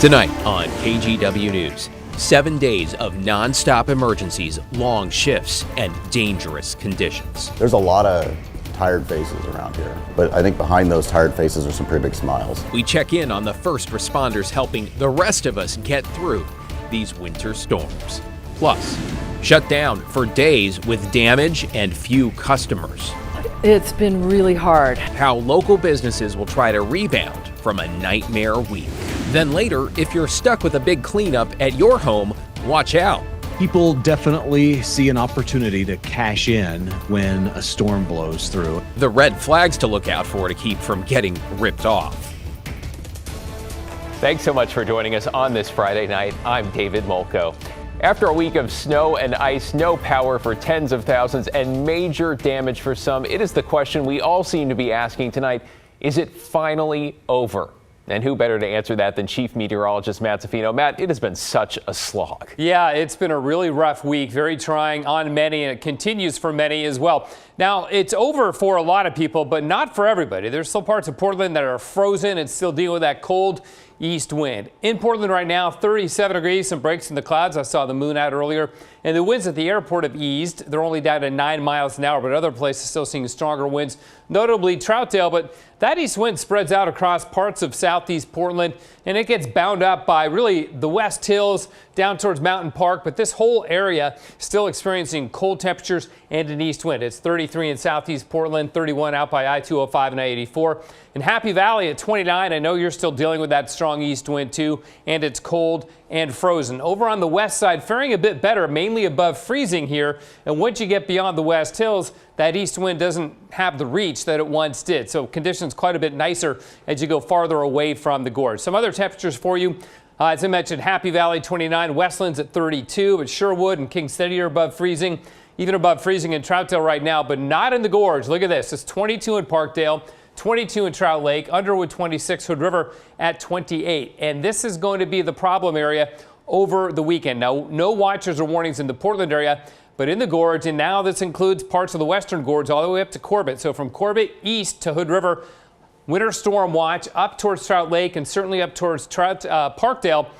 Tonight on KGW News, 7 days of non-stop emergencies, long shifts, and dangerous conditions. There's a lot of tired faces around here, but I think behind those tired faces are some pretty big smiles. We check in on the first responders helping the rest of us get through these winter storms. Plus, shut down for days with damage and few customers. It's been really hard. How local businesses will try to rebound from a nightmare week. Then later, if you're stuck with a big cleanup at your home, watch out. People definitely see an opportunity to cash in when a storm blows through. The red flags to look out for to keep from getting ripped off. Thanks so much for joining us on this Friday night. I'm David Molko. After a week of snow and ice, no power for tens of thousands, and major damage for some, it is the question we all seem to be asking tonight. Is it finally over? And who better to answer that than Chief Meteorologist Matt Zaffino. Matt, it has been such a slog. Yeah, it's been a really rough week, very trying on many, and it continues for many as well. Now, it's over for a lot of people, but not for everybody. There's still parts of Portland that are frozen and still dealing with that cold east wind. In Portland right now, 37 degrees, some breaks in the clouds. I saw the moon out earlier. And the winds at the airport have eased. They're only down to 9 miles an hour, but other places still seeing stronger winds, notably Troutdale. But that east wind spreads out across parts of southeast Portland, and it gets bound up by really the West Hills down towards Mountain Park. But this whole area still experiencing cold temperatures and an east wind. It's 33 in southeast Portland, 31 out by I-205 and I-84. In Happy Valley at 29, I know you're still dealing with that strong east wind too, and it's cold and frozen. Over on the west side, faring a bit better, mainly above freezing here. And once you get beyond the West Hills, that east wind doesn't have the reach that it once did. So conditions quite a bit nicer as you go farther away from the gorge. Some other temperatures for you. As I mentioned, Happy Valley 29, Westlands at 32, but Sherwood and King Steady are above freezing, even above freezing in Troutdale right now, but not in the gorge. Look at this. It's 22 in Parkdale, 22 in Trout Lake, Underwood 26, Hood River at 28. And this is going to be the problem area over the weekend. Now, no watches or warnings in the Portland area, but in the gorge, and now this includes parts of the western gorge all the way up to Corbett. So from Corbett east to Hood River, winter storm watch up towards Trout Lake and certainly up towards Parkdale.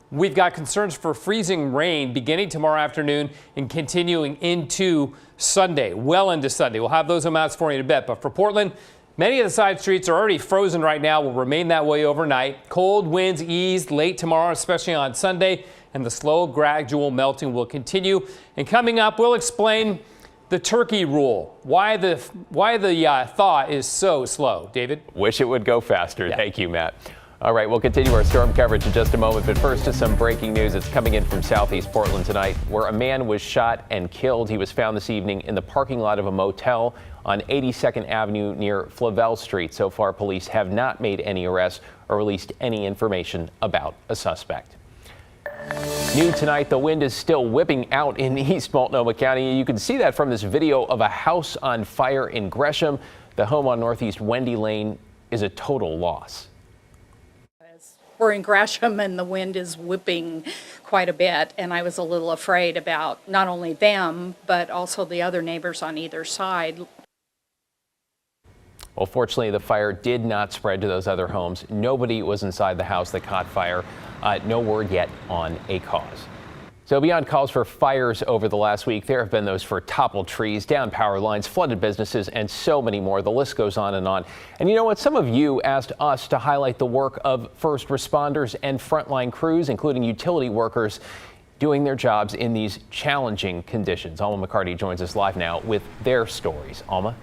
We've got concerns for freezing rain beginning tomorrow afternoon and continuing into Sunday, well into Sunday. We'll have those amounts for you in a bit. But for Portland, many of the side streets are already frozen right now, will remain that way overnight. Cold winds ease late tomorrow, especially on Sunday, and the slow gradual melting will continue. And coming up, we'll explain the turkey rule, why the thaw is so slow. David? Wish it would go faster. Yeah. Thank you, Matt. All right, we'll continue our storm coverage in just a moment, but first to some breaking news. It's coming in from southeast Portland tonight, where a man was shot and killed. He was found this evening in the parking lot of a motel on 82nd Avenue near Flavel Street. So far, police have not made any arrests or released any information about a suspect. New tonight, the wind is still whipping out in East Multnomah County. You can see that from this video of a house on fire in Gresham. The home on Northeast Wendy Lane is a total loss. We're in Gresham and the wind is whipping quite a bit, and I was a little afraid about not only them, but also the other neighbors on either side. Well, fortunately, the fire did not spread to those other homes. Nobody was inside the house that caught fire. No word yet on a cause. So beyond calls for fires over the last week, there have been those for toppled trees, down power lines, flooded businesses, and so many more. The list goes on. And you know what? Some of you asked us to highlight the work of first responders and frontline crews, including utility workers, doing their jobs in these challenging conditions. Alma McCarty joins us live now with their stories. Alma?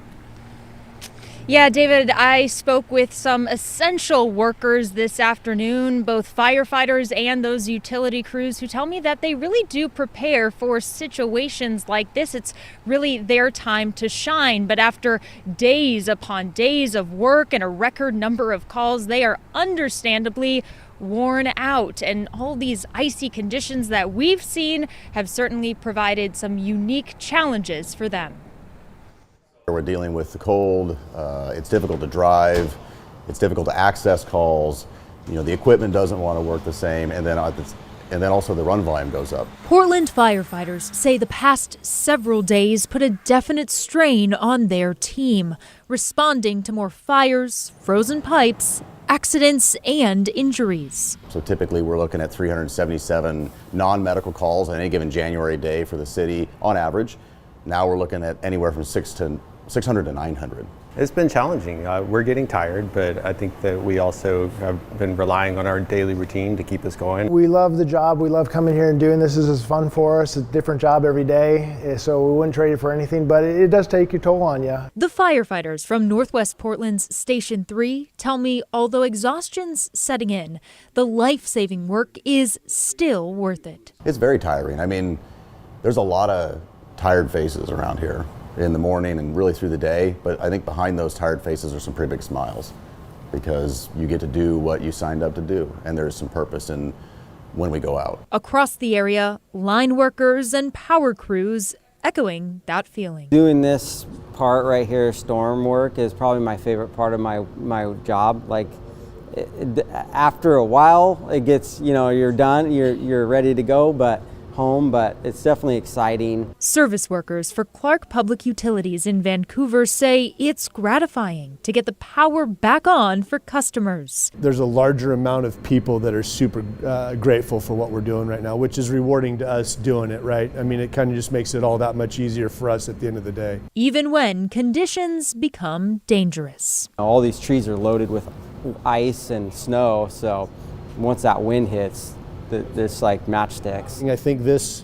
Yeah, David, I spoke with some essential workers this afternoon, both firefighters and those utility crews, who tell me that they really do prepare for situations like this. It's really their time to shine. But after days upon days of work and a record number of calls, they are understandably worn out. And all these icy conditions that we've seen have certainly provided some unique challenges for them. We're dealing with the cold, it's difficult to drive, it's difficult to access calls, you know, the equipment doesn't want to work the same, and then also the run volume goes up. Portland firefighters say the past several days put a definite strain on their team, responding to more fires, frozen pipes, accidents and injuries. So typically we're looking at 377 non-medical calls on any given January day for the city on average. Now we're looking at anywhere from 600 to 900. It's been challenging. We're getting tired, but I think that we also have been relying on our daily routine to keep us going. We love the job. We love coming here and doing this. This is fun for us. It's a different job every day, so we wouldn't trade it for anything, but it does take a toll on you. The firefighters from Northwest Portland's Station 3 tell me although exhaustion's setting in, the life-saving work is still worth it. It's very tiring. I mean, there's a lot of tired faces around here in the morning and really through the day, but I think behind those tired faces are some pretty big smiles because you get to do what you signed up to do, and there's some purpose in when we go out. Across the area, line workers and power crews echoing that feeling. Doing this part right here, storm work, is probably my favorite part of my job. Like after a while, it gets, you're done, you're ready to go, but it's definitely exciting. Service workers for Clark Public Utilities in Vancouver say it's gratifying to get the power back on for customers. There's a larger amount of people that are super grateful for what we're doing right now, which is rewarding to us doing it, right? I mean, it kind of just makes it all that much easier for us at the end of the day. Even when conditions become dangerous. All these trees are loaded with ice and snow, so once that wind hits, there's like matchsticks. I think this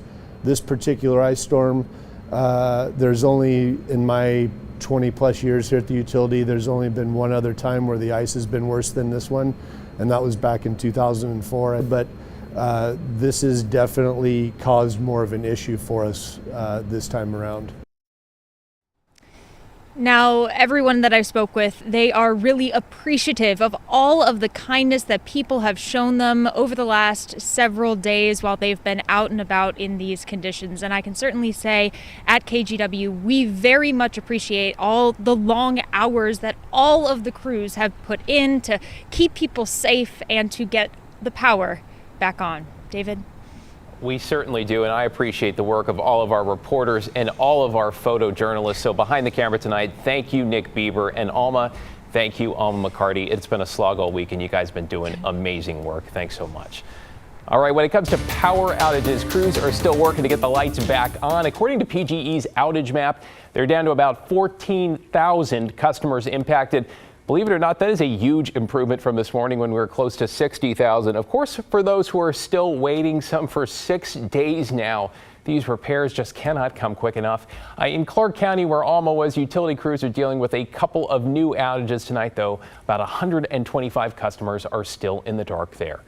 particular ice storm, there's only, in my 20 plus years here at the utility, there's only been one other time where the ice has been worse than this one, and that was back in 2004. But this has definitely caused more of an issue for us this time around. Now, everyone that I spoke with, they are really appreciative of all of the kindness that people have shown them over the last several days while they've been out and about in these conditions. And I can certainly say at KGW, we very much appreciate all the long hours that all of the crews have put in to keep people safe and to get the power back on. David? We certainly do, and I appreciate the work of all of our reporters and all of our photojournalists. So behind the camera tonight, thank you, Nick Bieber, and Alma. Thank you, Alma McCarty. It's been a slog all week, and you guys have been doing amazing work. Thanks so much. All right, when it comes to power outages, crews are still working to get the lights back on. According to PGE's outage map, they're down to about 14,000 customers impacted. Believe it or not, that is a huge improvement from this morning when we were close to 60,000. Of course, for those who are still waiting, some for 6 days now, these repairs just cannot come quick enough. In Clark County, where Alma was, utility crews are dealing with a couple of new outages tonight, though. About 125 customers are still in the dark there.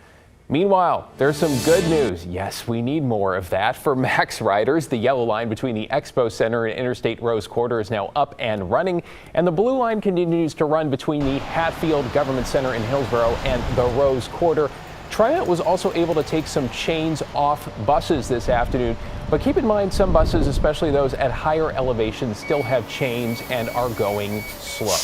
Meanwhile, there's some good news. Yes, we need more of that for Max riders. The yellow line between the Expo Center and Interstate Rose Quarter is now up and running, and the blue line continues to run between the Hatfield Government Center in Hillsborough and the Rose Quarter. Triant was also able to take some chains off buses this afternoon, but keep in mind some buses, especially those at higher elevations, still have chains and are going slow.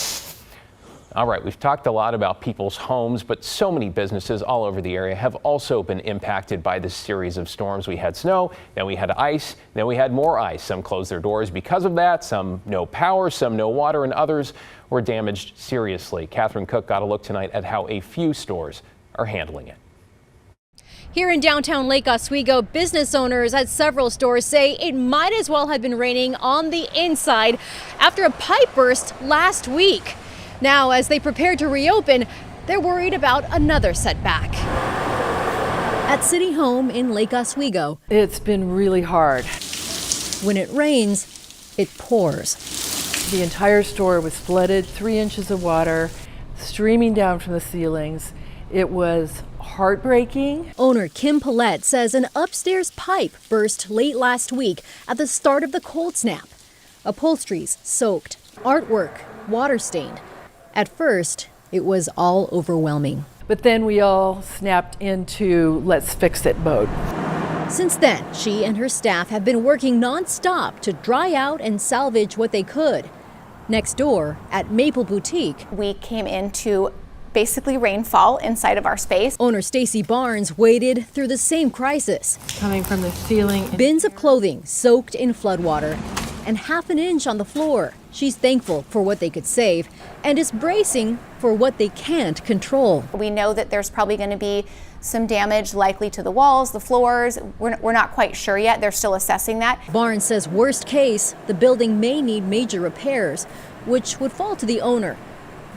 All right, we've talked a lot about people's homes, but so many businesses all over the area have also been impacted by this series of storms. We had snow, then we had ice, then we had more ice. Some closed their doors because of that, some no power, some no water, and others were damaged seriously. Catherine Cook got a look tonight at how a few stores are handling it. Here in downtown Lake Oswego, business owners at several stores say it might as well have been raining on the inside after a pipe burst last week. Now, as they prepare to reopen, they're worried about another setback. At City Home in Lake Oswego, It's been really hard. when it rains, it pours. The entire store was flooded, 3 inches of water streaming down from the ceilings. It was heartbreaking. Owner Kim Paulette says an upstairs pipe burst late last week at the start of the cold snap. Upholsteries soaked, artwork water stained. At first, it was all overwhelming. But then we all snapped into let's fix it mode. Since then, she and her staff have been working nonstop to dry out and salvage what they could. Next door, at Maple Boutique, we came into basically rainfall inside of our space. Owner Stacy Barnes waded through the same crisis. Coming from the ceiling. Bins of clothing soaked in floodwater. and half an inch on the floor. She's thankful for what they could save and is bracing for what they can't control. We know that there's probably going to be some damage likely to the walls, the floors. We're not quite sure yet. They're still assessing that. Barnes says worst case, the building may need major repairs, which would fall to the owner.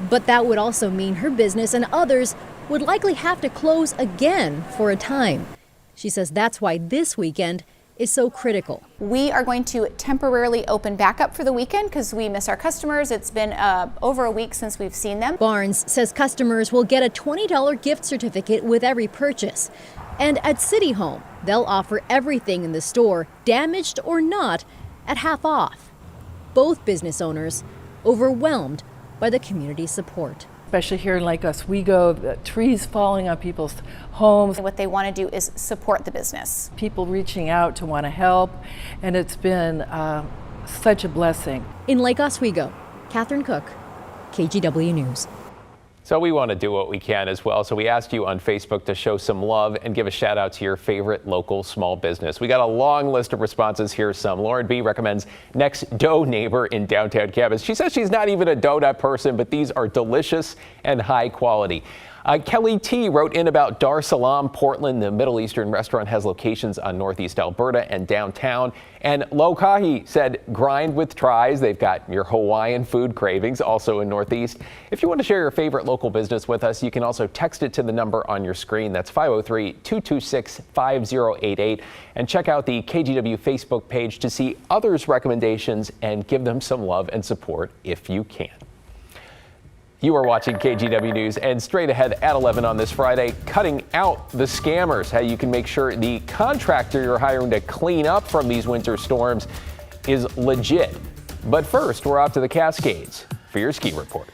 But that would also mean her business and others would likely have to close again for a time. She says that's why this weekend is so critical. We are going to temporarily open back up for the weekend because we miss our customers. It's been over a week since we've seen them. Barnes says customers will get a $20 gift certificate with every purchase. And at City Home, they'll offer everything in the store, damaged or not, at half off. Both business owners overwhelmed by the community support. Especially here in Lake Oswego, the trees falling on people's homes. What they want to do is support the business. People reaching out to want to help, and it's been such a blessing. In Lake Oswego, Catherine Cook, KGW News. So we want to do what we can as well. So we asked you on Facebook to show some love and give a shout out to your favorite local small business. We got a long list of responses. Here's some. Lauren B. recommends Next Dough Neighbor in downtown Camas. She says she's not even a donut person, but these are delicious and high quality. Kelly T. wrote in about Dar Salaam, Portland. The Middle Eastern restaurant has locations on Northeast Alberta and downtown. And Lokahi said, grind with tries. They've got your Hawaiian food cravings also in Northeast. If you want to share your favorite local business with us, you can also text it to the number on your screen. That's 503-226-5088. And check out the KGW Facebook page to see others' recommendations and give them some love and support if you can. You are watching KGW News, and straight ahead at 11 on this Friday, cutting out the scammers, how you can make sure the contractor you're hiring to clean up from these winter storms is legit. But first, we're off to the Cascades for your ski report.